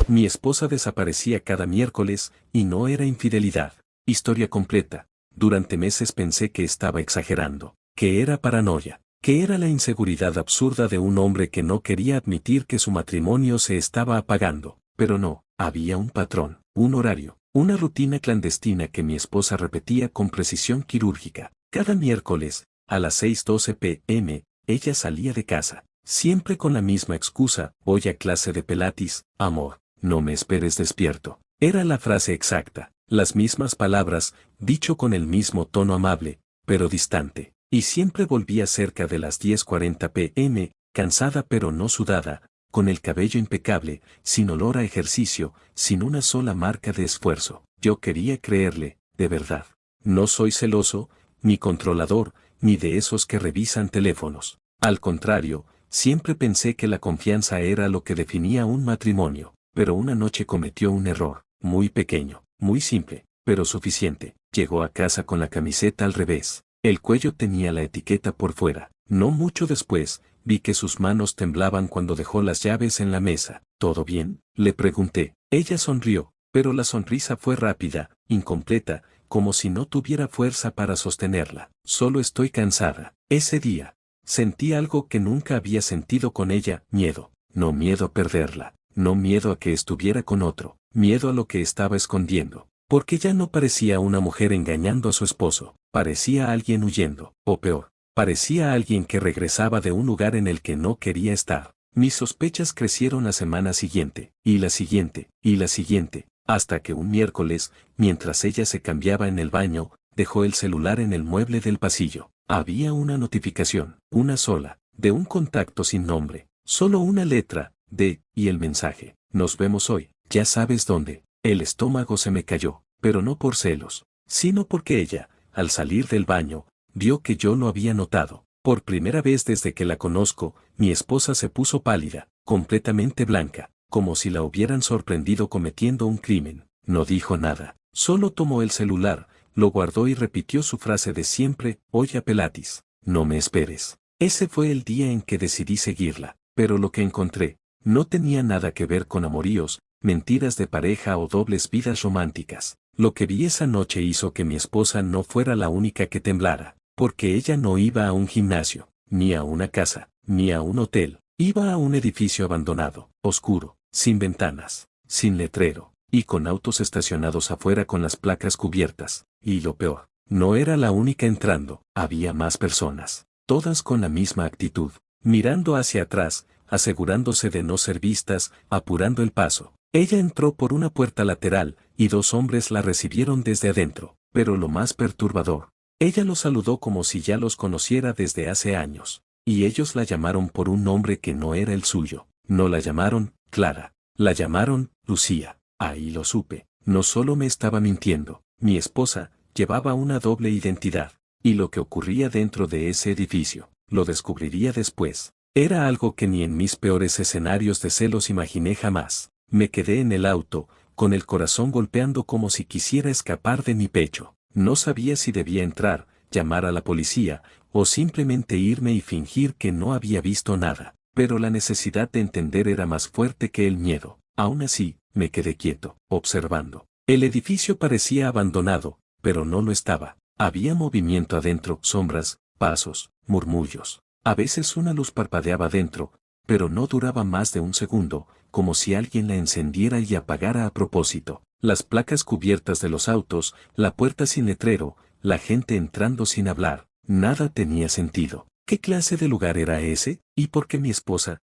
Mi esposa desaparecía cada miércoles, y no era infidelidad. Historia completa. Durante meses pensé que estaba exagerando, que era paranoia, que era la inseguridad absurda de un hombre que no quería admitir que su matrimonio se estaba apagando. Pero no, había un patrón, un horario, una rutina clandestina que mi esposa repetía con precisión quirúrgica. Cada miércoles, a las 6:12 p.m., ella salía de casa, siempre con la misma excusa: voy a clase de Pilates, amor, no me esperes despierto. Era la frase exacta, las mismas palabras, dicho con el mismo tono amable, pero distante. Y siempre volvía cerca de las 10:40 p.m., cansada pero no sudada, con el cabello impecable, sin olor a ejercicio, sin una sola marca de esfuerzo. Yo quería creerle, de verdad. No soy celoso, ni controlador, ni de esos que revisan teléfonos. Al contrario, siempre pensé que la confianza era lo que definía un matrimonio, pero una noche cometió un error, muy pequeño, muy simple, pero suficiente. Llegó a casa con la camiseta al revés. El cuello tenía la etiqueta por fuera. No mucho después, vi que sus manos temblaban cuando dejó las llaves en la mesa. ¿Todo bien?, le pregunté. Ella sonrió, pero la sonrisa fue rápida, incompleta, como si no tuviera fuerza para sostenerla. Solo estoy cansada. Ese día, sentí algo que nunca había sentido con ella: miedo. No miedo a perderla, no miedo a que estuviera con otro, miedo a lo que estaba escondiendo. Porque ya no parecía una mujer engañando a su esposo, parecía alguien huyendo, o peor, parecía alguien que regresaba de un lugar en el que no quería estar. Mis sospechas crecieron la semana siguiente, y la siguiente, y la siguiente, hasta que un miércoles, mientras ella se cambiaba en el baño, dejó el celular en el mueble del pasillo. Había una notificación, una sola, de un contacto sin nombre, solo una letra, D, y el mensaje: nos vemos hoy, ya sabes dónde. El estómago se me cayó, pero no por celos, sino porque ella, al salir del baño, vio que yo lo había notado. Por primera vez desde que la conozco, mi esposa se puso pálida, completamente blanca, como si la hubieran sorprendido cometiendo un crimen. No dijo nada, solo tomó el celular, lo guardó y repitió su frase de siempre: oye Pilates, no me esperes. Ese fue el día en que decidí seguirla, pero lo que encontré no tenía nada que ver con amoríos, mentiras de pareja o dobles vidas románticas. Lo que vi esa noche hizo que mi esposa no fuera la única que temblara, porque ella no iba a un gimnasio, ni a una casa, ni a un hotel. Iba a un edificio abandonado, oscuro, sin ventanas, sin letrero, y con autos estacionados afuera con las placas cubiertas. Y lo peor, no era la única entrando, había más personas, todas con la misma actitud, mirando hacia atrás, asegurándose de no ser vistas, apurando el paso. Ella entró por una puerta lateral, y dos hombres la recibieron desde adentro. Pero lo más perturbador, ella los saludó como si ya los conociera desde hace años. Y ellos la llamaron por un nombre que no era el suyo. No la llamaron Clara, la llamaron Lucía. Ahí lo supe. No solo me estaba mintiendo, mi esposa llevaba una doble identidad. Y lo que ocurría dentro de ese edificio, lo descubriría después. Era algo que ni en mis peores escenarios de celos imaginé jamás. Me quedé en el auto, con el corazón golpeando como si quisiera escapar de mi pecho. No sabía si debía entrar, llamar a la policía, o simplemente irme y fingir que no había visto nada. Pero la necesidad de entender era más fuerte que el miedo. Aún así, me quedé quieto, observando. El edificio parecía abandonado, pero no lo estaba. Había movimiento adentro, sombras, pasos, murmullos. A veces una luz parpadeaba dentro, pero no duraba más de un segundo, como si alguien la encendiera y apagara a propósito. Las placas cubiertas de los autos, la puerta sin letrero, la gente entrando sin hablar, nada tenía sentido. ¿Qué clase de lugar era ese? ¿Y por qué mi esposa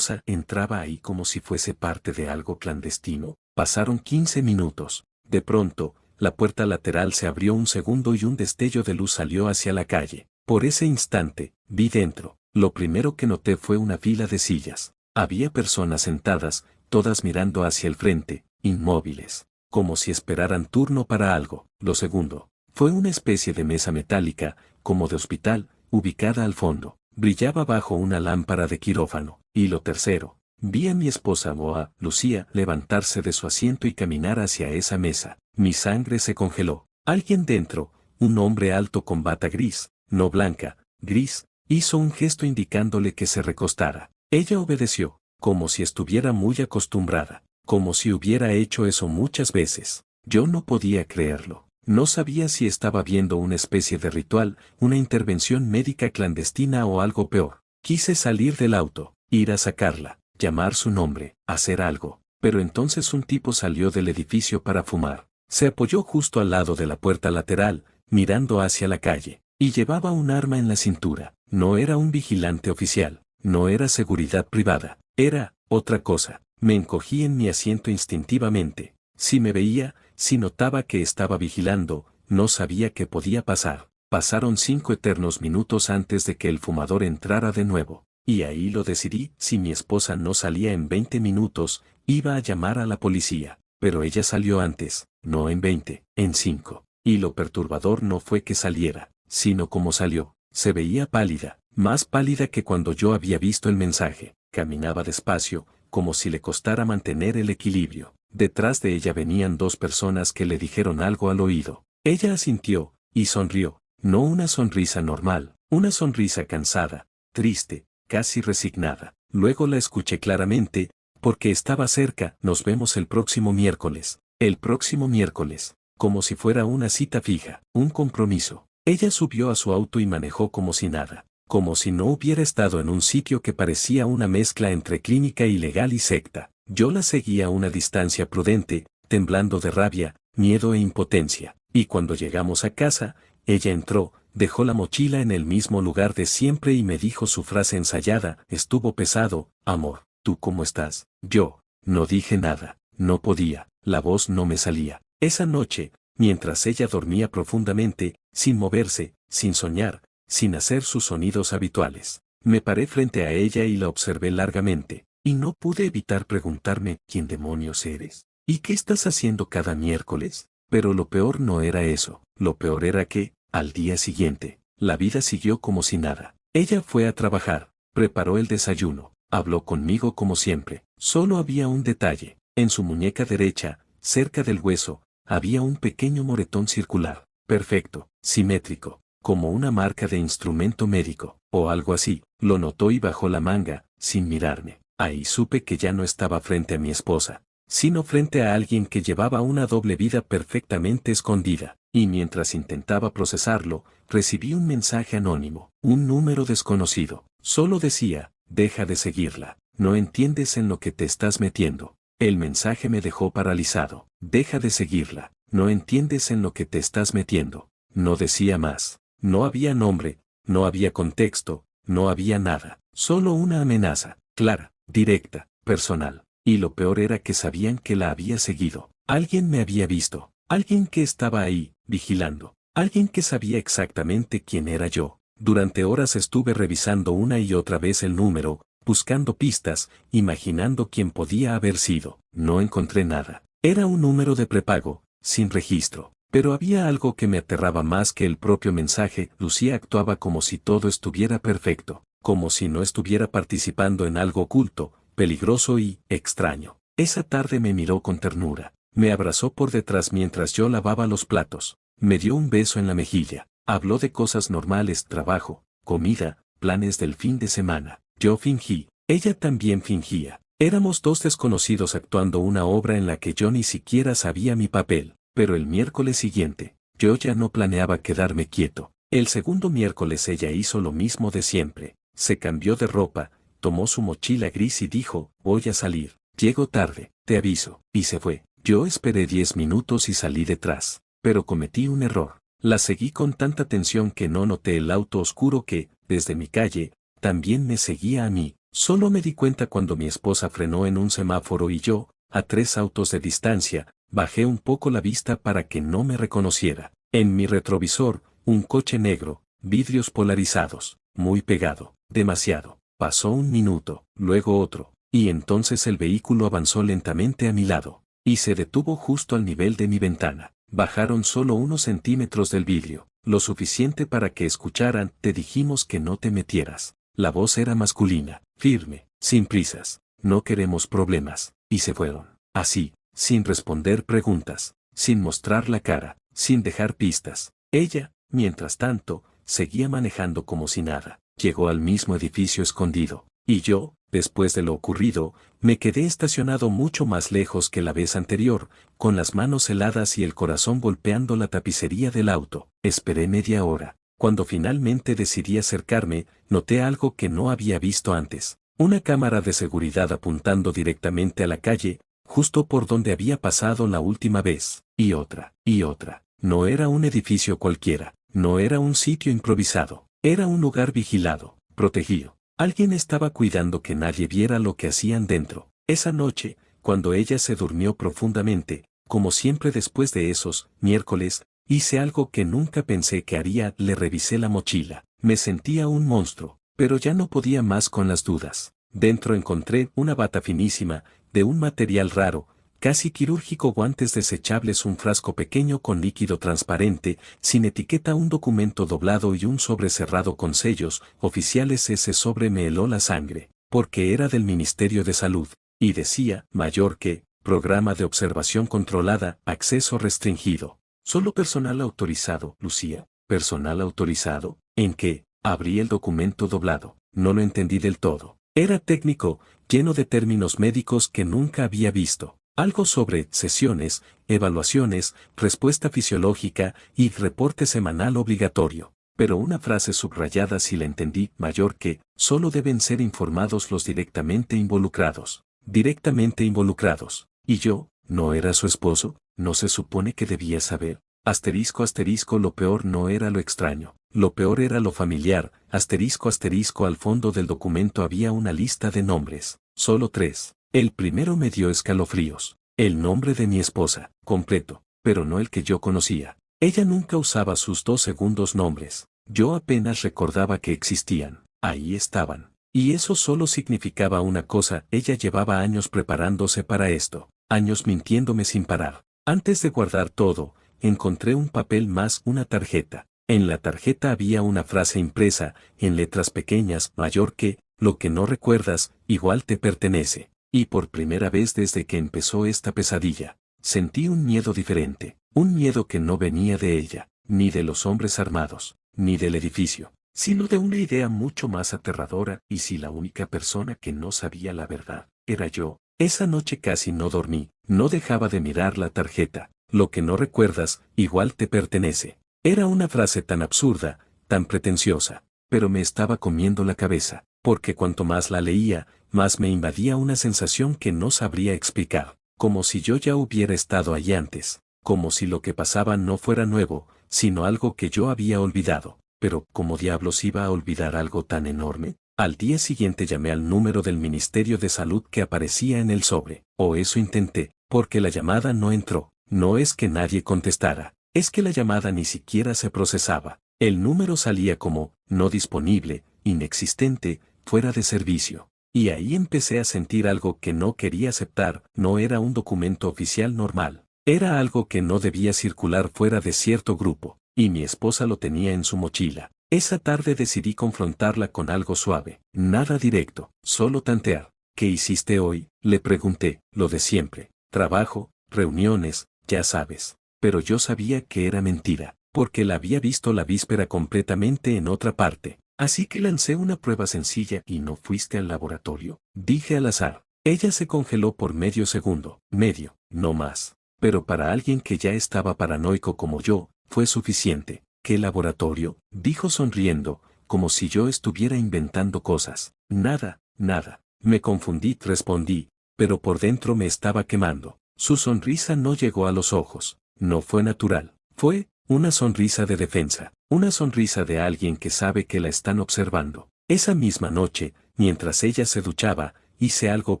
entraba ahí como si fuese parte de algo clandestino? Pasaron 15 minutos. De pronto, la puerta lateral se abrió un segundo y un destello de luz salió hacia la calle. Por ese instante, vi dentro. Lo primero que noté fue una fila de sillas. Había personas sentadas, todas mirando hacia el frente, inmóviles, como si esperaran turno para algo. Lo segundo, fue una especie de mesa metálica, como de hospital, ubicada al fondo. Brillaba bajo una lámpara de quirófano. Y lo tercero, vi a mi esposa o a Lucía levantarse de su asiento y caminar hacia esa mesa. Mi sangre se congeló. Alguien dentro, un hombre alto con bata gris, no blanca, gris, hizo un gesto indicándole que se recostara. Ella obedeció, como si estuviera muy acostumbrada. como si hubiera hecho eso muchas veces. Yo no podía creerlo. No sabía si estaba viendo una especie de ritual, una intervención médica clandestina o algo peor. Quise salir del auto, ir a sacarla, llamar su nombre, hacer algo. Pero entonces un tipo salió del edificio para fumar. Se apoyó justo al lado de la puerta lateral, mirando hacia la calle, y llevaba un arma en la cintura. No era un vigilante oficial, no era seguridad privada, era otra cosa. Me encogí en mi asiento instintivamente. Si me veía, si notaba que estaba vigilando, no sabía qué podía pasar. Pasaron 5 eternos minutos antes de que el fumador entrara de nuevo. Y ahí lo decidí, si mi esposa no salía en 20 minutos, iba a llamar a la policía. Pero ella salió antes, no en 20, en 5. Y lo perturbador no fue que saliera, sino cómo salió. Se veía pálida, más pálida que cuando yo había visto el mensaje. Caminaba despacio, como si le costara mantener el equilibrio. Detrás de ella venían 2 personas que le dijeron algo al oído. Ella asintió, y sonrió. No una sonrisa normal, una sonrisa cansada, triste, casi resignada. Luego la escuché claramente, porque estaba cerca. Nos vemos el próximo miércoles. El próximo miércoles, como si fuera una cita fija, un compromiso. Ella subió a su auto y manejó como si nada, como si no hubiera estado en un sitio que parecía una mezcla entre clínica ilegal y secta. Yo la seguía a una distancia prudente, temblando de rabia, miedo e impotencia. Y cuando llegamos a casa, ella entró, dejó la mochila en el mismo lugar de siempre y me dijo su frase ensayada: estuvo pesado, amor, ¿tú cómo estás? Yo no dije nada, no podía, la voz no me salía. Esa noche, mientras ella dormía profundamente, sin moverse, sin soñar, sin hacer sus sonidos habituales, me paré frente a ella y la observé largamente, y no pude evitar preguntarme: ¿quién demonios eres? ¿Y qué estás haciendo cada miércoles? Pero lo peor no era eso, lo peor era que, al día siguiente, la vida siguió como si nada. Ella fue a trabajar, preparó el desayuno, habló conmigo como siempre. Solo había un detalle: en su muñeca derecha, cerca del hueso, había un pequeño moretón circular, perfecto, simétrico, como una marca de instrumento médico, o algo así. Lo notó y bajó la manga, sin mirarme. Ahí supe que ya no estaba frente a mi esposa, sino frente a alguien que llevaba una doble vida perfectamente escondida. Y mientras intentaba procesarlo, recibí un mensaje anónimo, un número desconocido. Solo decía: deja de seguirla, no entiendes en lo que te estás metiendo. El mensaje me dejó paralizado. Deja de seguirla, no entiendes en lo que te estás metiendo. No decía más. No había nombre, no había contexto, no había nada. Solo una amenaza, clara, directa, personal. Y lo peor era que sabían que la había seguido. Alguien me había visto. Alguien que estaba ahí, vigilando. Alguien que sabía exactamente quién era yo. Durante horas estuve revisando una y otra vez el número, buscando pistas, imaginando quién podía haber sido. No encontré nada. Era un número de prepago, sin registro. Pero había algo que me aterraba más que el propio mensaje. Lucía actuaba como si todo estuviera perfecto, como si no estuviera participando en algo oculto, peligroso y extraño. Esa tarde me miró con ternura. Me abrazó por detrás mientras yo lavaba los platos. Me dio un beso en la mejilla. Habló de cosas normales: trabajo, comida, planes del fin de semana. Yo fingí. Ella también fingía. Éramos 2 desconocidos actuando una obra en la que yo ni siquiera sabía mi papel. Pero el miércoles siguiente, yo ya no planeaba quedarme quieto. El segundo miércoles ella hizo lo mismo de siempre. Se cambió de ropa, tomó su mochila gris y dijo: voy a salir. Llego tarde, te aviso. Y se fue. Yo esperé 10 minutos y salí detrás. Pero cometí un error. La seguí con tanta tensión que no noté el auto oscuro que, desde mi calle, también me seguía a mí. Solo me di cuenta cuando mi esposa frenó en un semáforo y yo, a 3 autos de distancia, bajé un poco la vista para que no me reconociera. En mi retrovisor, un coche negro, vidrios polarizados, muy pegado, demasiado. Pasó un minuto, luego otro, y entonces el vehículo avanzó lentamente a mi lado, y se detuvo justo al nivel de mi ventana. Bajaron solo unos centímetros del vidrio, lo suficiente para que escucharan: te dijimos que no te metieras. La voz era masculina, firme, sin prisas. No queremos problemas. Y se fueron. Así, sin responder preguntas, sin mostrar la cara, sin dejar pistas. Ella, mientras tanto, seguía manejando como si nada. Llegó al mismo edificio escondido. Y yo, después de lo ocurrido, me quedé estacionado mucho más lejos que la vez anterior, con las manos heladas y el corazón golpeando la tapicería del auto. Esperé media hora. Cuando finalmente decidí acercarme, noté algo que no había visto antes. Una cámara de seguridad apuntando directamente a la calle, justo por donde había pasado la última vez. Y otra, y otra. No era un edificio cualquiera, no era un sitio improvisado. Era un lugar vigilado, protegido. Alguien estaba cuidando que nadie viera lo que hacían dentro. Esa noche, cuando ella se durmió profundamente, como siempre después de esos miércoles, hice algo que nunca pensé que haría, le revisé la mochila. Me sentía un monstruo, pero ya no podía más con las dudas. Dentro encontré una bata finísima, de un material raro, casi quirúrgico, guantes desechables, un frasco pequeño con líquido transparente, sin etiqueta, un documento doblado y un sobre cerrado con sellos oficiales. Ese sobre me heló la sangre, porque era del Ministerio de Salud, y decía, mayor que, programa de observación controlada, acceso restringido. Solo personal autorizado, Lucía. ¿Personal autorizado? ¿En qué? Abrí el documento doblado. No lo entendí del todo. Era técnico, lleno de términos médicos que nunca había visto. Algo sobre sesiones, evaluaciones, respuesta fisiológica y reporte semanal obligatorio. Pero una frase subrayada sí la entendí, mayor que, solo deben ser informados los directamente involucrados. Directamente involucrados. ¿Y yo? ¿No era su esposo? ¿No se supone que debía saber? Asterisco asterisco, lo peor no era lo extraño. Lo peor era lo familiar. Asterisco asterisco, al fondo del documento había una lista de nombres. Solo 3. El primero me dio escalofríos. El nombre de mi esposa, completo, pero no el que yo conocía. Ella nunca usaba sus 2 segundos nombres. Yo apenas recordaba que existían. Ahí estaban. Y eso solo significaba una cosa: ella llevaba años preparándose para esto. Años mintiéndome sin parar. Antes de guardar todo, encontré un papel más, una tarjeta. En la tarjeta había una frase impresa, en letras pequeñas, mayor que, lo que no recuerdas, igual te pertenece. Y por primera vez desde que empezó esta pesadilla, sentí un miedo diferente, un miedo que no venía de ella, ni de los hombres armados, ni del edificio, sino de una idea mucho más aterradora. ¿Y si la única persona que no sabía la verdad era yo? Esa noche casi no dormí, no dejaba de mirar la tarjeta. Lo que no recuerdas, igual te pertenece. Era una frase tan absurda, tan pretenciosa, pero me estaba comiendo la cabeza, porque cuanto más la leía, más me invadía una sensación que no sabría explicar, como si yo ya hubiera estado allí antes, como si lo que pasaba no fuera nuevo, sino algo que yo había olvidado. Pero, ¿cómo diablos iba a olvidar algo tan enorme? Al día siguiente llamé al número del Ministerio de Salud que aparecía en el sobre, o eso intenté, porque la llamada no entró. No es que nadie contestara, es que la llamada ni siquiera se procesaba. El número salía como, no disponible, inexistente, fuera de servicio. Y ahí empecé a sentir algo que no quería aceptar. No era un documento oficial normal. Era algo que no debía circular fuera de cierto grupo, y mi esposa lo tenía en su mochila. Esa tarde decidí confrontarla con algo suave, nada directo, solo tantear. ¿Qué hiciste hoy?, le pregunté. Lo de siempre, trabajo, reuniones, ya sabes. Pero yo sabía que era mentira, porque la había visto la víspera completamente en otra parte. Así que lancé una prueba sencilla. ¿Y no fuiste al laboratorio?, dije al azar. Ella se congeló por medio segundo, medio, no más. Pero para alguien que ya estaba paranoico como yo, fue suficiente. ¿Qué laboratorio?, dijo sonriendo, como si yo estuviera inventando cosas. Nada, nada. Me confundí, respondí, pero por dentro me estaba quemando. Su sonrisa no llegó a los ojos, no fue natural, fue una sonrisa de defensa, una sonrisa de alguien que sabe que la están observando. Esa misma noche, mientras ella se duchaba, hice algo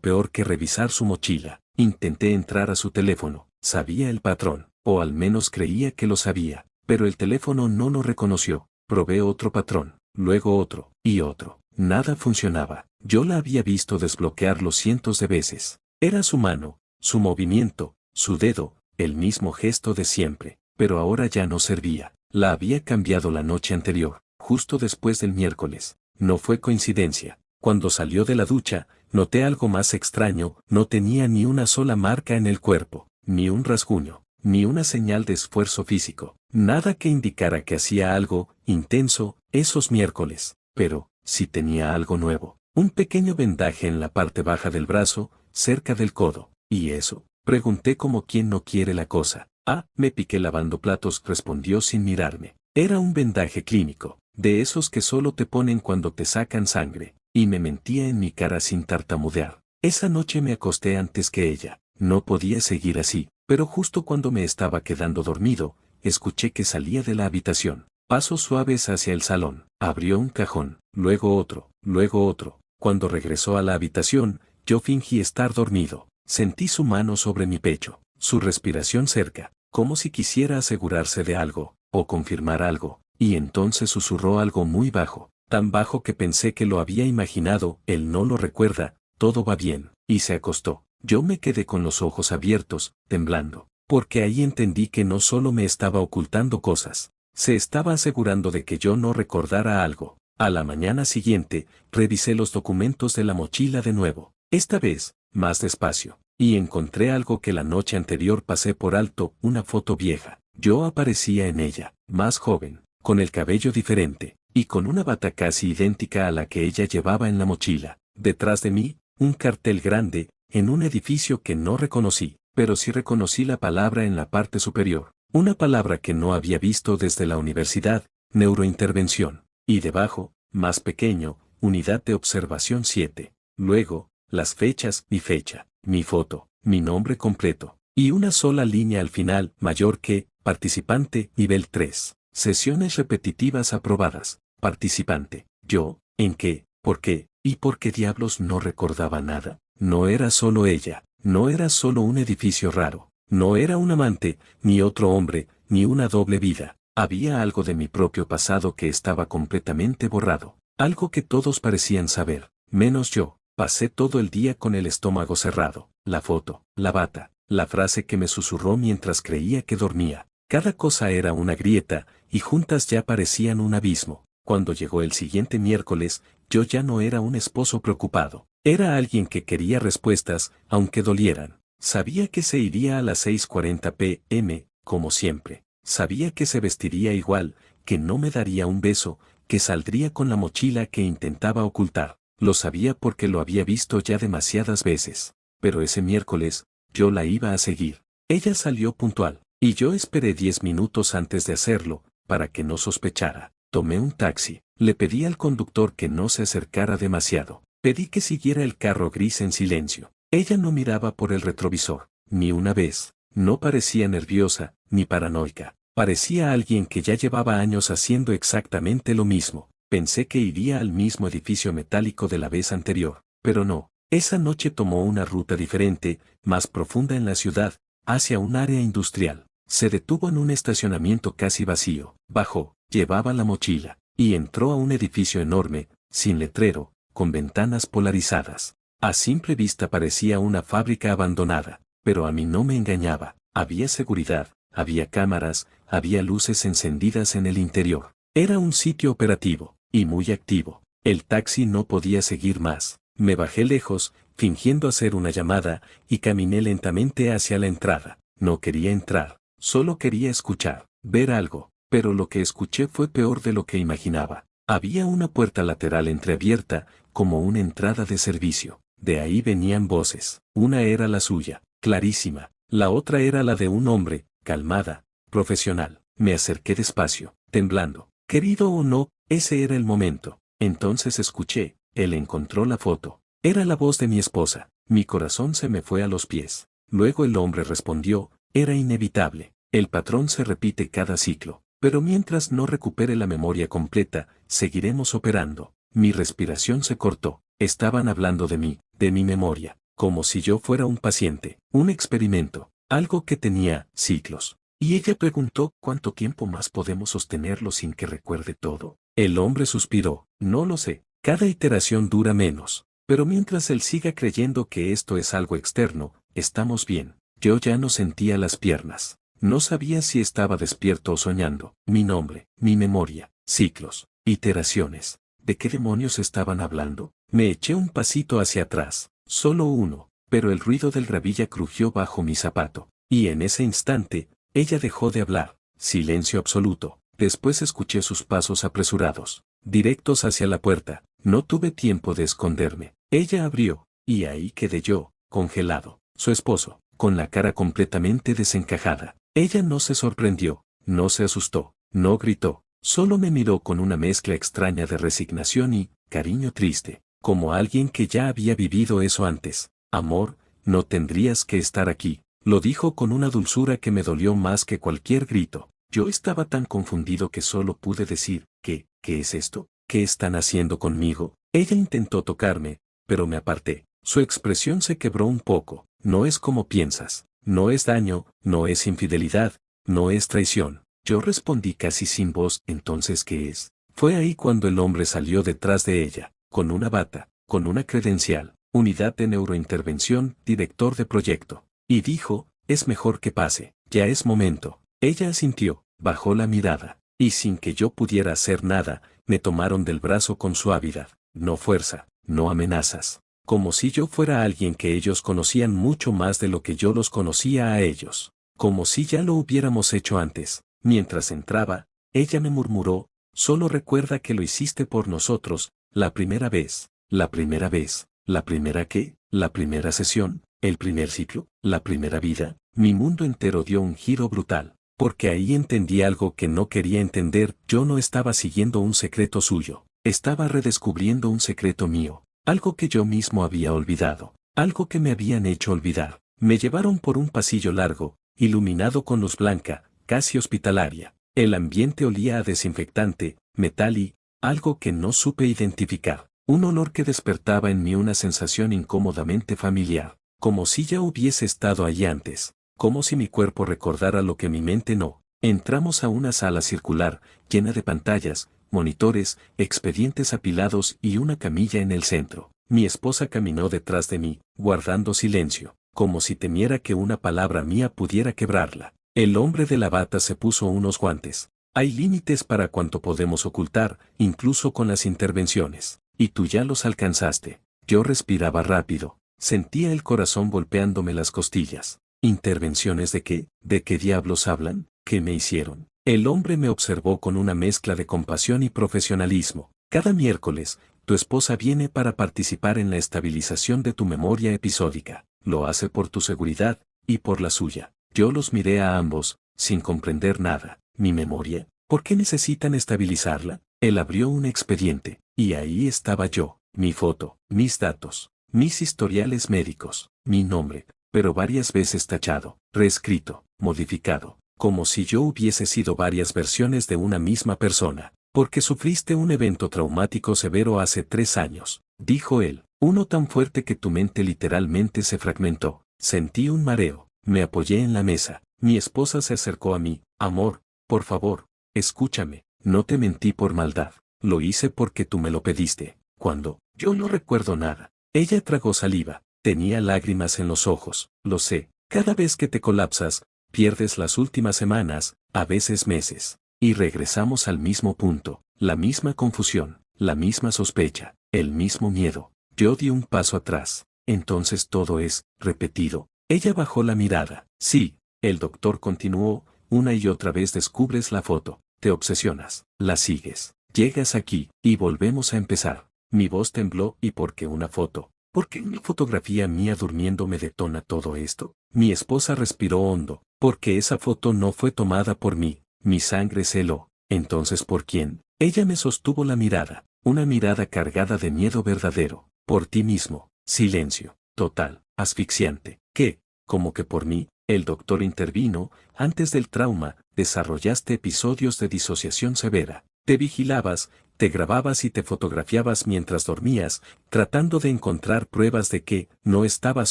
peor que revisar su mochila. Intenté entrar a su teléfono. Sabía el patrón, o al menos creía que lo sabía, pero el teléfono no lo reconoció. Probé otro patrón, luego otro, y otro. Nada funcionaba. Yo la había visto desbloquearlo cientos de veces. Era su mano, su movimiento, su dedo, el mismo gesto de siempre, pero ahora ya no servía. La había cambiado la noche anterior, justo después del miércoles. No fue coincidencia. Cuando salió de la ducha, noté algo más extraño. No tenía ni una sola marca en el cuerpo, ni un rasguño, ni una señal de esfuerzo físico. Nada que indicara que hacía algo intenso esos miércoles. Pero, sí tenía algo nuevo. Un pequeño vendaje en la parte baja del brazo, cerca del codo. ¿Y eso? Pregunté como quien no quiere la cosa. Ah, me piqué lavando platos, respondió sin mirarme. Era un vendaje clínico, de esos que solo te ponen cuando te sacan sangre, y me mentía en mi cara sin tartamudear. Esa noche me acosté antes que ella. No podía seguir así, pero justo cuando me estaba quedando dormido, escuché que salía de la habitación. Pasos suaves hacia el salón. Abrió un cajón, luego otro, luego otro. Cuando regresó a la habitación, yo fingí estar dormido. Sentí su mano sobre mi pecho, su respiración cerca, como si quisiera asegurarse de algo, o confirmar algo, y entonces susurró algo muy bajo, tan bajo que pensé que lo había imaginado. Él no lo recuerda, todo va bien, y se acostó. Yo me quedé con los ojos abiertos, temblando, porque ahí entendí que no solo me estaba ocultando cosas, se estaba asegurando de que yo no recordara algo. A la mañana siguiente, revisé los documentos de la mochila de nuevo, esta vez, más despacio, y encontré algo que la noche anterior pasé por alto, una foto vieja. Yo aparecía en ella, más joven, con el cabello diferente, y con una bata casi idéntica a la que ella llevaba en la mochila. Detrás de mí, un cartel grande, en un edificio que no reconocí, pero sí reconocí la palabra en la parte superior, una palabra que no había visto desde la universidad, neurointervención, y debajo, más pequeño, unidad de observación 7. Luego, las fechas, mi fecha, mi foto, mi nombre completo, y una sola línea al final, mayor que, participante, nivel 3. Sesiones repetitivas aprobadas, participante. Yo, ¿en qué? ¿Por qué? ¿Y por qué diablos no recordaba nada? No era solo ella, no era solo un edificio raro, no era un amante, ni otro hombre, ni una doble vida. Había algo de mi propio pasado que estaba completamente borrado, algo que todos parecían saber, menos yo. Pasé todo el día con el estómago cerrado, la foto, la bata, la frase que me susurró mientras creía que dormía. Cada cosa era una grieta, y juntas ya parecían un abismo. Cuando llegó el siguiente miércoles, yo ya no era un esposo preocupado. Era alguien que quería respuestas, aunque dolieran. Sabía que se iría a las 6:40 p.m., como siempre. Sabía que se vestiría igual, que no me daría un beso, que saldría con la mochila que intentaba ocultar. Lo sabía porque lo había visto ya demasiadas veces. Pero ese miércoles, yo la iba a seguir. Ella salió puntual, y yo esperé 10 minutos antes de hacerlo, para que no sospechara. Tomé un taxi, le pedí al conductor que no se acercara demasiado. Pedí que siguiera el carro gris en silencio. Ella no miraba por el retrovisor, ni una vez. No parecía nerviosa, ni paranoica. Parecía alguien que ya llevaba años haciendo exactamente lo mismo. Pensé que iría al mismo edificio metálico de la vez anterior, pero no. Esa noche tomó una ruta diferente, más profunda en la ciudad, hacia un área industrial. Se detuvo en un estacionamiento casi vacío, bajó, llevaba la mochila, y entró a un edificio enorme, sin letrero, con ventanas polarizadas. A simple vista parecía una fábrica abandonada, pero a mí no me engañaba. Había seguridad, había cámaras, había luces encendidas en el interior. Era un sitio operativo, y muy activo. El taxi no podía seguir más. Me bajé lejos, fingiendo hacer una llamada, y caminé lentamente hacia la entrada. No quería entrar, solo quería escuchar, ver algo, pero lo que escuché fue peor de lo que imaginaba. Había una puerta lateral entreabierta, como una entrada de servicio. De ahí venían voces. Una era la suya, clarísima. La otra era la de un hombre, calmada, profesional. Me acerqué despacio, temblando. Querido o no, ese era el momento. Entonces escuché, él encontró la foto. Era la voz de mi esposa. Mi corazón se me fue a los pies. Luego el hombre respondió, era inevitable. El patrón se repite cada ciclo. Pero mientras no recupere la memoria completa, seguiremos operando. Mi respiración se cortó. Estaban hablando de mí, de mi memoria, como si yo fuera un paciente, un experimento, algo que tenía ciclos. Y ella preguntó, ¿cuánto tiempo más podemos sostenerlo sin que recuerde todo? El hombre suspiró, no lo sé, cada iteración dura menos, pero mientras él siga creyendo que esto es algo externo, estamos bien. Yo ya no sentía las piernas, no sabía si estaba despierto o soñando. Mi nombre, mi memoria, ciclos, iteraciones. ¿De qué demonios estaban hablando? Me eché un pasito hacia atrás, solo uno, pero el ruido del gravilla crujió bajo mi zapato, y en ese instante, ella dejó de hablar, silencio absoluto. Después escuché sus pasos apresurados, directos hacia la puerta. No tuve tiempo de esconderme. Ella abrió, y ahí quedé yo, congelado. Su esposo, con la cara completamente desencajada. Ella no se sorprendió, no se asustó, no gritó, solo me miró con una mezcla extraña de resignación y cariño triste, como alguien que ya había vivido eso antes. Amor, no tendrías que estar aquí, lo dijo con una dulzura que me dolió más que cualquier grito. Yo estaba tan confundido que solo pude decir, ¿qué es esto? ¿Qué están haciendo conmigo? Ella intentó tocarme, pero me aparté. Su expresión se quebró un poco. No es como piensas. No es daño, no es infidelidad, no es traición. Yo respondí casi sin voz, ¿entonces qué es? Fue ahí cuando el hombre salió detrás de ella, con una bata, con una credencial, unidad de neurointervención, director de proyecto. Y dijo, es mejor que pase, ya es momento. Ella asintió, bajó la mirada, y sin que yo pudiera hacer nada, me tomaron del brazo con suavidad, no fuerza, no amenazas, como si yo fuera alguien que ellos conocían mucho más de lo que yo los conocía a ellos, como si ya lo hubiéramos hecho antes. Mientras entraba, ella me murmuró, solo recuerda que lo hiciste por nosotros, la primera vez, la primera vez, la primera qué, la primera sesión, el primer ciclo, la primera vida. Mi mundo entero dio un giro brutal, porque ahí entendí algo que no quería entender. Yo no estaba siguiendo un secreto suyo, estaba redescubriendo un secreto mío, algo que yo mismo había olvidado, algo que me habían hecho olvidar. Me llevaron por un pasillo largo, iluminado con luz blanca, casi hospitalaria. El ambiente olía a desinfectante, metal y algo que no supe identificar. Un olor que despertaba en mí una sensación incómodamente familiar, como si ya hubiese estado allí antes, como si mi cuerpo recordara lo que mi mente no. Entramos a una sala circular, llena de pantallas, monitores, expedientes apilados y una camilla en el centro. Mi esposa caminó detrás de mí, guardando silencio, como si temiera que una palabra mía pudiera quebrarla. El hombre de la bata se puso unos guantes. Hay límites para cuánto podemos ocultar, incluso con las intervenciones. Y tú ya los alcanzaste. Yo respiraba rápido. Sentía el corazón golpeándome las costillas. ¿Intervenciones de qué? ¿De qué diablos hablan? ¿Qué me hicieron? El hombre me observó con una mezcla de compasión y profesionalismo. Cada miércoles, tu esposa viene para participar en la estabilización de tu memoria episódica. Lo hace por tu seguridad, y por la suya. Yo los miré a ambos, sin comprender nada. ¿Mi memoria? ¿Por qué necesitan estabilizarla? Él abrió un expediente, y ahí estaba yo, mi foto, mis datos, mis historiales médicos, mi nombre, pero varias veces tachado, reescrito, modificado, como si yo hubiese sido varias versiones de una misma persona. Porque sufriste un evento traumático severo hace 3 años, dijo él, uno tan fuerte que tu mente literalmente se fragmentó. Sentí un mareo, me apoyé en la mesa, mi esposa se acercó a mí, amor, por favor, escúchame, no te mentí por maldad, lo hice porque tú me lo pediste. ¿Cuándo? Yo no recuerdo nada. Ella tragó saliva, tenía lágrimas en los ojos, lo sé, cada vez que te colapsas, pierdes las últimas semanas, a veces meses, y regresamos al mismo punto, la misma confusión, la misma sospecha, el mismo miedo. Yo di un paso atrás, entonces todo es repetido. Ella bajó la mirada. Sí, el doctor continuó, una y otra vez descubres la foto, te obsesionas, la sigues, llegas aquí, y volvemos a empezar. Mi voz tembló. ¿Y por qué una foto? ¿Por qué una fotografía mía durmiendo me detona todo esto? Mi esposa respiró hondo, porque esa foto no fue tomada por mí, mi sangre se heló. Entonces, ¿por quién? Ella me sostuvo la mirada, una mirada cargada de miedo verdadero. Por ti mismo. Silencio, total, asfixiante. ¿Qué? ¿Cómo que por mí? El doctor intervino. Antes del trauma, desarrollaste episodios de disociación severa. Te vigilabas, te grababas y te fotografiabas mientras dormías, tratando de encontrar pruebas de que no estabas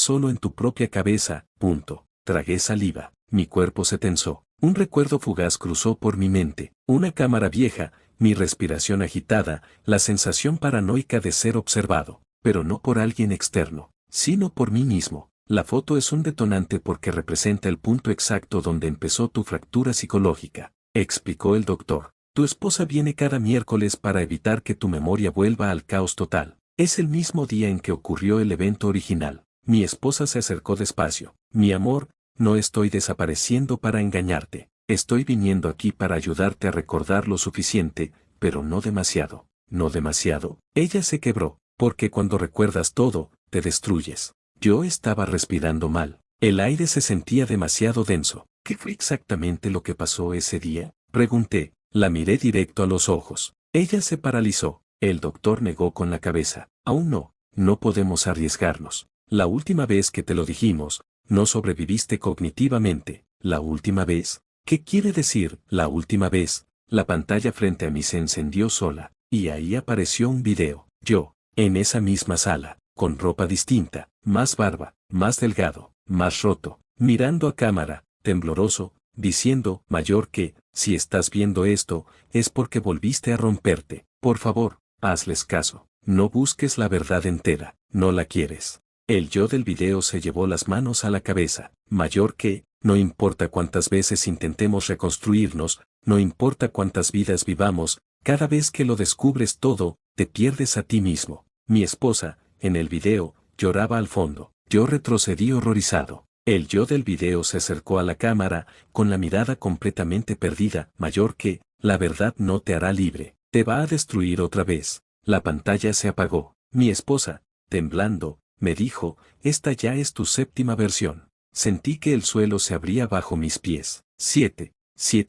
solo en tu propia cabeza. Punto. Tragué saliva. Mi cuerpo se tensó. Un recuerdo fugaz cruzó por mi mente. Una cámara vieja, mi respiración agitada, la sensación paranoica de ser observado, pero no por alguien externo, sino por mí mismo. La foto es un detonante porque representa el punto exacto donde empezó tu fractura psicológica, explicó el doctor. Tu esposa viene cada miércoles para evitar que tu memoria vuelva al caos total. Es el mismo día en que ocurrió el evento original. Mi esposa se acercó despacio. Mi amor, no estoy desapareciendo para engañarte. Estoy viniendo aquí para ayudarte a recordar lo suficiente, pero no demasiado. no demasiado. Ella se quebró, porque cuando recuerdas todo, te destruyes. Yo estaba respirando mal. El aire se sentía demasiado denso. ¿Qué fue exactamente lo que pasó ese día? Pregunté. La miré directo a los ojos. Ella se paralizó. El doctor negó con la cabeza. Aún no, no podemos arriesgarnos. La última vez que te lo dijimos, no sobreviviste cognitivamente. ¿La última vez? ¿Qué quiere decir la última vez? La pantalla frente a mí se encendió sola, y ahí apareció un video. Yo, en esa misma sala, con ropa distinta, más barba, más delgado, más roto, mirando a cámara, tembloroso, diciendo, mayor que, si estás viendo esto, es porque volviste a romperte. Por favor, hazles caso. No busques la verdad entera, no la quieres. El yo del video se llevó las manos a la cabeza. Mayor que, no importa cuántas veces intentemos reconstruirnos, no importa cuántas vidas vivamos, cada vez que lo descubres todo, te pierdes a ti mismo. Mi esposa, en el video, lloraba al fondo. Yo retrocedí horrorizado. El yo del video se acercó a la cámara, con la mirada completamente perdida. Mayor que, la verdad no te hará libre, te va a destruir otra vez. La pantalla se apagó. Mi esposa, temblando, me dijo, esta ya es tu séptima versión. Sentí que el suelo se abría bajo mis pies. 7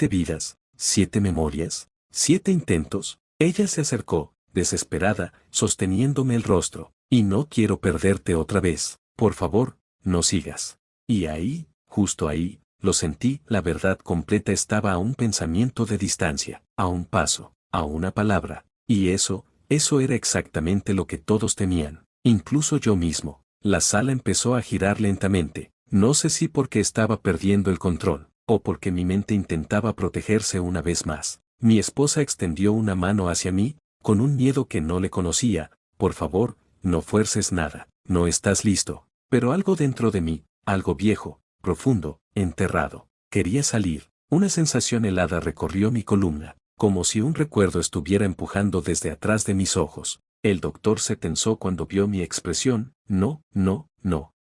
vidas, 7 memorias, 7 intentos. Ella se acercó, desesperada, sosteniéndome el rostro. Y no quiero perderte otra vez. Por favor, no sigas. Y ahí, justo ahí, lo sentí, la verdad completa estaba a un pensamiento de distancia, a un paso, a una palabra. Y eso era exactamente lo que todos temían, incluso yo mismo. La sala empezó a girar lentamente, no sé si porque estaba perdiendo el control, o porque mi mente intentaba protegerse una vez más. Mi esposa extendió una mano hacia mí, con un miedo que no le conocía. Por favor, no fuerces nada, no estás listo. Pero algo dentro de mí, algo viejo, profundo, enterrado, quería salir. Una sensación helada recorrió mi columna, como si un recuerdo estuviera empujando desde atrás de mis ojos. El doctor se tensó cuando vio mi expresión. No,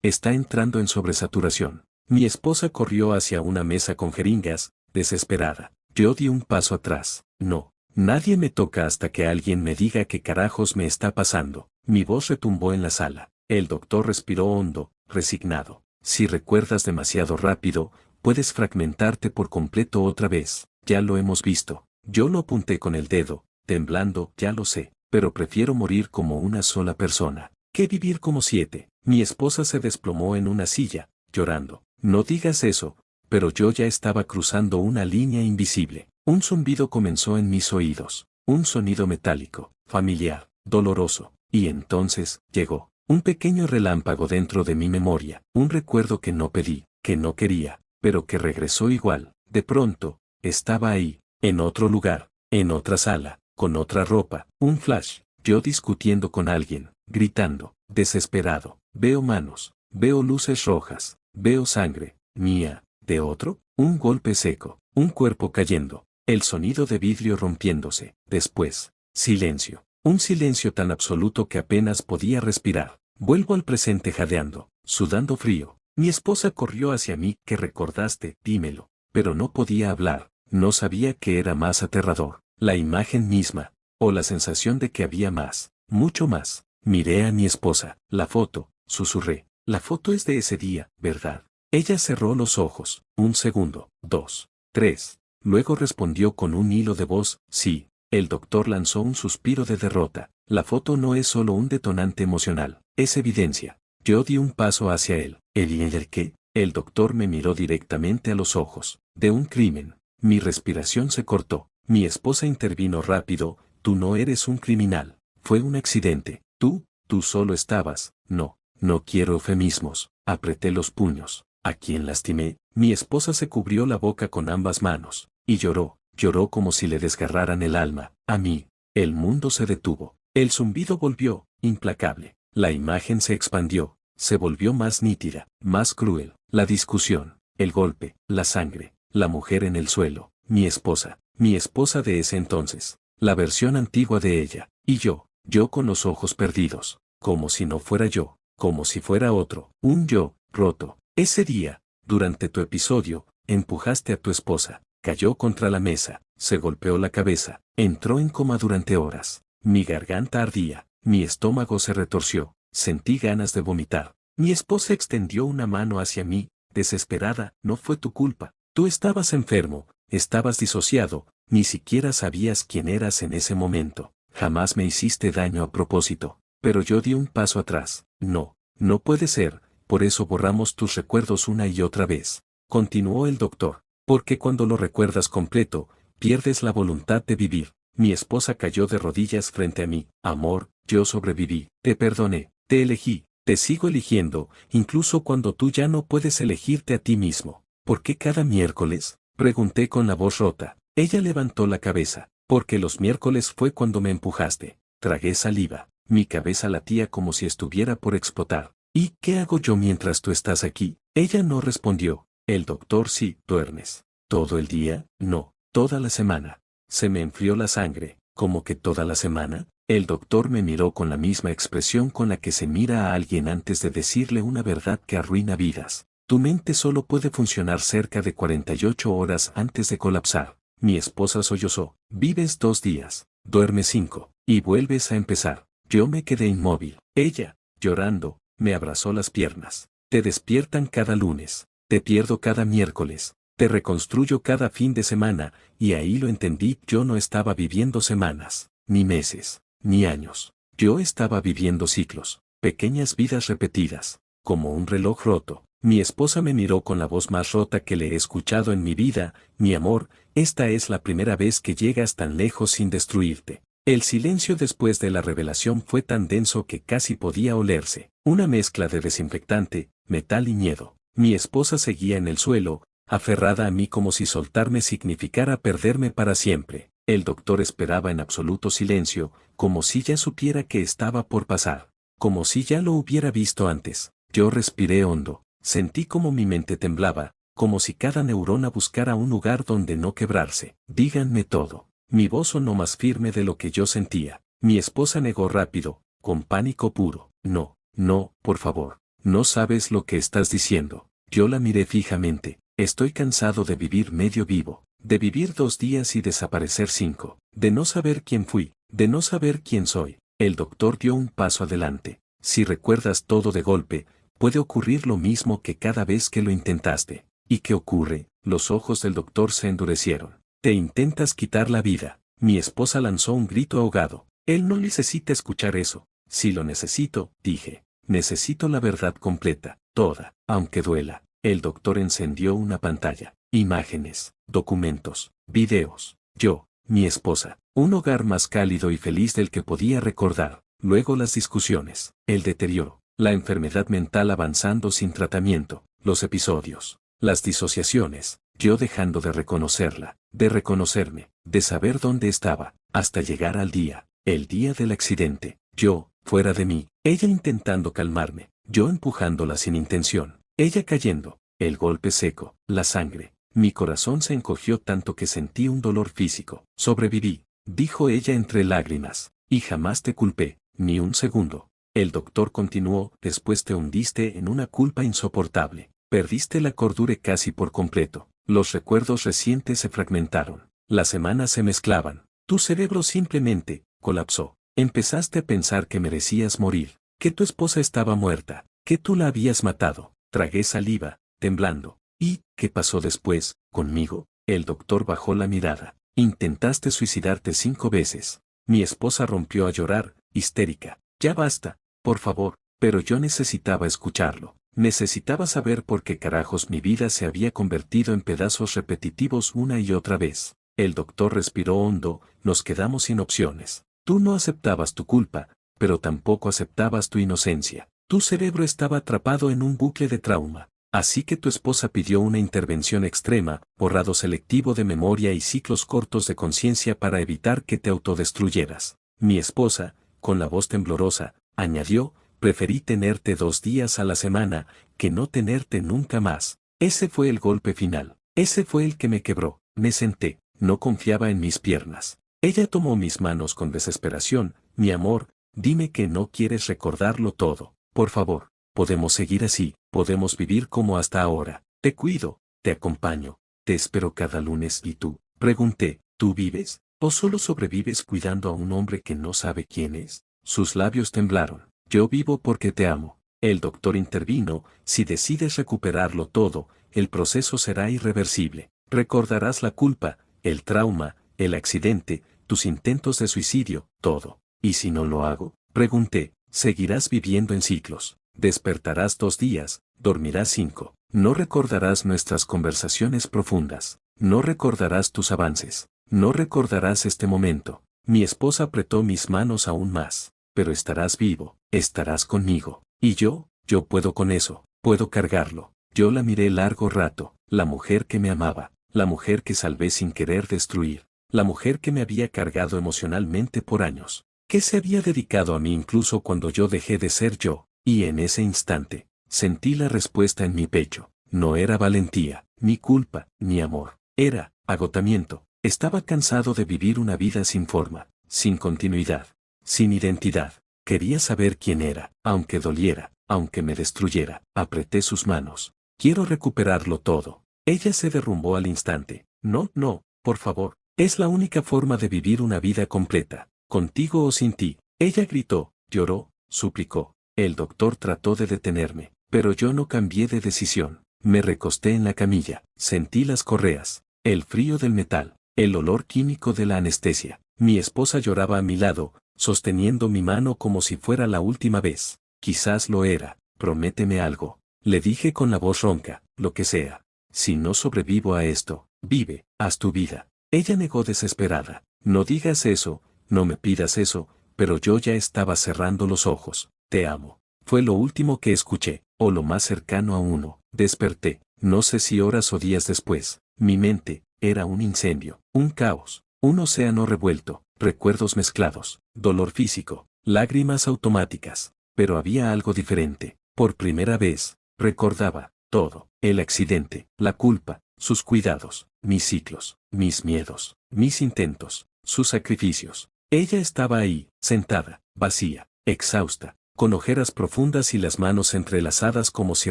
está entrando en sobresaturación. Mi esposa corrió hacia una mesa con jeringas, desesperada. Yo di un paso atrás. No, nadie me toca hasta que alguien me diga qué carajos me está pasando. Mi voz retumbó en la sala. El doctor respiró hondo, resignado. Si recuerdas demasiado rápido, puedes fragmentarte por completo otra vez. Ya lo hemos visto. Yo lo apunté con el dedo, temblando, ya lo sé, pero prefiero morir como una sola persona, que vivir como 7. Mi esposa se desplomó en una silla, llorando. No digas eso, pero yo ya estaba cruzando una línea invisible. Un zumbido comenzó en mis oídos, un sonido metálico, familiar, doloroso, y entonces, llegó. Un pequeño relámpago dentro de mi memoria, un recuerdo que no pedí, que no quería, pero que regresó igual. De pronto, estaba ahí, en otro lugar, en otra sala, con otra ropa, un flash, yo discutiendo con alguien, gritando, desesperado. Veo manos, veo luces rojas, veo sangre, mía, de otro, un golpe seco, un cuerpo cayendo, el sonido de vidrio rompiéndose, después, silencio. Un silencio tan absoluto que apenas podía respirar. Vuelvo al presente jadeando, sudando frío. Mi esposa corrió hacia mí. ¿Qué recordaste? Dímelo. Pero no podía hablar. No sabía qué era más aterrador. La imagen misma. O la sensación de que había más. Mucho más. Miré a mi esposa. La foto. Susurré. La foto es de ese día, ¿verdad? Ella cerró los ojos. 1 segundo. 2. 3. Luego respondió con un hilo de voz. Sí. El doctor lanzó un suspiro de derrota. La foto no es solo un detonante emocional, es evidencia. Yo di un paso hacia él. ¿El qué? El doctor me miró directamente a los ojos. De un crimen. Mi respiración se cortó. Mi esposa intervino rápido. Tú no eres un criminal. Fue un accidente. Tú solo estabas. No quiero eufemismos. Apreté los puños. ¿A quién lastimé? Mi esposa se cubrió la boca con ambas manos. Y lloró. Lloró como si le desgarraran el alma. A mí. El mundo se detuvo. El zumbido volvió, implacable. La imagen se expandió, se volvió más nítida, más cruel. La discusión, el golpe, la sangre, la mujer en el suelo, mi esposa de ese entonces, la versión antigua de ella, y yo con los ojos perdidos, como si no fuera yo, como si fuera otro, un yo, roto. Ese día, durante tu episodio, empujaste a tu esposa. Cayó contra la mesa, se golpeó la cabeza, entró en coma durante horas. Mi garganta ardía, mi estómago se retorció, sentí ganas de vomitar. Mi esposa extendió una mano hacia mí, desesperada. No fue tu culpa. Tú estabas enfermo, estabas disociado, ni siquiera sabías quién eras en ese momento. Jamás me hiciste daño a propósito. Pero yo di un paso atrás. No, no puede ser, por eso borramos tus recuerdos una y otra vez. Continuó el doctor. Porque cuando lo recuerdas completo, pierdes la voluntad de vivir. Mi esposa cayó de rodillas frente a mí. Amor, yo sobreviví, te perdoné, te elegí, te sigo eligiendo, incluso cuando tú ya no puedes elegirte a ti mismo. ¿Por qué cada miércoles? Pregunté con la voz rota. Ella levantó la cabeza. Porque los miércoles fue cuando me empujaste. Tragué saliva. Mi cabeza latía como si estuviera por explotar. ¿Y qué hago yo mientras tú estás aquí? Ella no respondió. El doctor sí, duermes. ¿Todo el día? No, toda la semana. Se me enfrió la sangre. ¿Cómo que toda la semana? El doctor me miró con la misma expresión con la que se mira a alguien antes de decirle una verdad que arruina vidas. Tu mente solo puede funcionar cerca de 48 horas antes de colapsar. Mi esposa sollozó. Vives 2 días, duermes 5, y vuelves a empezar. Yo me quedé inmóvil. Ella, llorando, me abrazó las piernas. Te despiertan cada lunes, te pierdo cada miércoles, te reconstruyo cada fin de semana, y ahí lo entendí. Yo no estaba viviendo semanas, ni meses, ni años. Yo estaba viviendo ciclos, pequeñas vidas repetidas, como un reloj roto. Mi esposa me miró con la voz más rota que le he escuchado en mi vida. Mi amor, esta es la primera vez que llegas tan lejos sin destruirte. El silencio después de la revelación fue tan denso que casi podía olerse. Una mezcla de desinfectante, metal y miedo. Mi esposa seguía en el suelo, aferrada a mí como si soltarme significara perderme para siempre. El doctor esperaba en absoluto silencio, como si ya supiera que estaba por pasar, como si ya lo hubiera visto antes. Yo respiré hondo. Sentí como mi mente temblaba, como si cada neurona buscara un lugar donde no quebrarse. Díganme todo. Mi voz sonó más firme de lo que yo sentía. Mi esposa negó rápido, con pánico puro. No, no, por favor. No sabes lo que estás diciendo. Yo la miré fijamente. Estoy cansado de vivir medio vivo, de vivir 2 días y desaparecer 5, de no saber quién fui, de no saber quién soy. El doctor dio un paso adelante. Si recuerdas todo de golpe, puede ocurrir lo mismo que cada vez que lo intentaste. ¿Y qué ocurre? Los ojos del doctor se endurecieron. Te intentas quitar la vida. Mi esposa lanzó un grito ahogado. Él no necesita escuchar eso. Si lo necesito, dije. Necesito la verdad completa, toda, aunque duela. El doctor encendió una pantalla. Imágenes, documentos, videos. Yo, mi esposa. Un hogar más cálido y feliz del que podía recordar. Luego las discusiones, el deterioro. La enfermedad mental avanzando sin tratamiento, los episodios, las disociaciones, yo dejando de reconocerla, de reconocerme, de saber dónde estaba, hasta llegar al día, el día del accidente, yo, fuera de mí, ella intentando calmarme, yo empujándola sin intención, ella cayendo, el golpe seco, la sangre, mi corazón se encogió tanto que sentí un dolor físico. Sobreviví, dijo ella entre lágrimas, y jamás te culpé, ni un segundo. El doctor continuó, después te hundiste en una culpa insoportable. Perdiste la cordura casi por completo. Los recuerdos recientes se fragmentaron. Las semanas se mezclaban. Tu cerebro simplemente colapsó. Empezaste a pensar que merecías morir, que tu esposa estaba muerta, que tú la habías matado. Tragué saliva, temblando. ¿Y qué pasó después, conmigo? El doctor bajó la mirada. Intentaste suicidarte 5 veces. Mi esposa rompió a llorar, histérica. Ya basta. Por favor, pero yo necesitaba escucharlo. Necesitaba saber por qué carajos mi vida se había convertido en pedazos repetitivos una y otra vez. El doctor respiró hondo, nos quedamos sin opciones. Tú no aceptabas tu culpa, pero tampoco aceptabas tu inocencia. Tu cerebro estaba atrapado en un bucle de trauma. Así que tu esposa pidió una intervención extrema, borrado selectivo de memoria y ciclos cortos de conciencia para evitar que te autodestruyeras. Mi esposa, con la voz temblorosa, añadió, preferí tenerte 2 días a la semana, que no tenerte nunca más. Ese fue el golpe final. Ese fue el que me quebró. Me senté, no confiaba en mis piernas. Ella tomó mis manos con desesperación. Mi amor, dime que no quieres recordarlo todo. Por favor, podemos seguir así, podemos vivir como hasta ahora. Te cuido, te acompaño, te espero cada lunes. ¿Y tú? Pregunté, ¿tú vives? ¿O solo sobrevives cuidando a un hombre que no sabe quién es? Sus labios temblaron. Yo vivo porque te amo. El doctor intervino. Si decides recuperarlo todo, el proceso será irreversible. Recordarás la culpa, el trauma, el accidente, tus intentos de suicidio, todo. ¿Y si no lo hago? Pregunté. Seguirás viviendo en ciclos. Despertarás 2 días, dormirás 5. No recordarás nuestras conversaciones profundas. No recordarás tus avances. No recordarás este momento. Mi esposa apretó mis manos aún más. Pero estarás vivo, estarás conmigo. Y yo puedo con eso, puedo cargarlo. Yo la miré largo rato, la mujer que me amaba, la mujer que salvé sin querer destruir, la mujer que me había cargado emocionalmente por años, que se había dedicado a mí incluso cuando yo dejé de ser yo, y en ese instante, sentí la respuesta en mi pecho. No era valentía, ni culpa, ni amor, era agotamiento. Estaba cansado de vivir una vida sin forma, sin continuidad, sin identidad. Quería saber quién era, aunque doliera, aunque me destruyera. Apreté sus manos. Quiero recuperarlo todo. Ella se derrumbó al instante. No, no, por favor. Es la única forma de vivir una vida completa, contigo o sin ti. Ella gritó, lloró, suplicó. El doctor trató de detenerme, pero yo no cambié de decisión. Me recosté en la camilla, sentí las correas, el frío del metal, el olor químico de la anestesia. Mi esposa lloraba a mi lado, sosteniendo mi mano como si fuera la última vez. Quizás lo era. Prométeme algo. Le dije con la voz ronca, lo que sea. Si no sobrevivo a esto, vive, haz tu vida. Ella negó desesperada. No digas eso, no me pidas eso, pero yo ya estaba cerrando los ojos. Te amo. Fue lo último que escuché, o lo más cercano a uno. Desperté, no sé si horas o días después. Mi mente era un incendio, un caos, un océano revuelto, recuerdos mezclados, dolor físico, lágrimas automáticas. Pero había algo diferente. Por primera vez, recordaba todo: el accidente, la culpa, sus cuidados, mis ciclos, mis miedos, mis intentos, sus sacrificios. Ella estaba ahí, sentada, vacía, exhausta, con ojeras profundas y las manos entrelazadas como si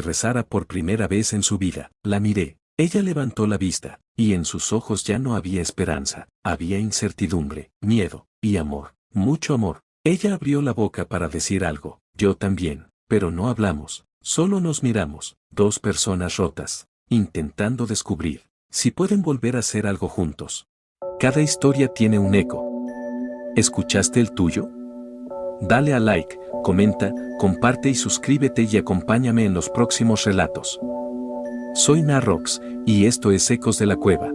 rezara por primera vez en su vida. La miré. Ella levantó la vista, y en sus ojos ya no había esperanza, había incertidumbre, miedo, y amor, mucho amor. Ella abrió la boca para decir algo, yo también, pero no hablamos, solo nos miramos, dos personas rotas, intentando descubrir si pueden volver a hacer algo juntos. Cada historia tiene un eco. ¿Escuchaste el tuyo? Dale a like, comenta, comparte y suscríbete y acompáñame en los próximos relatos. Soy Narrox, y esto es Ecos de la Cueva.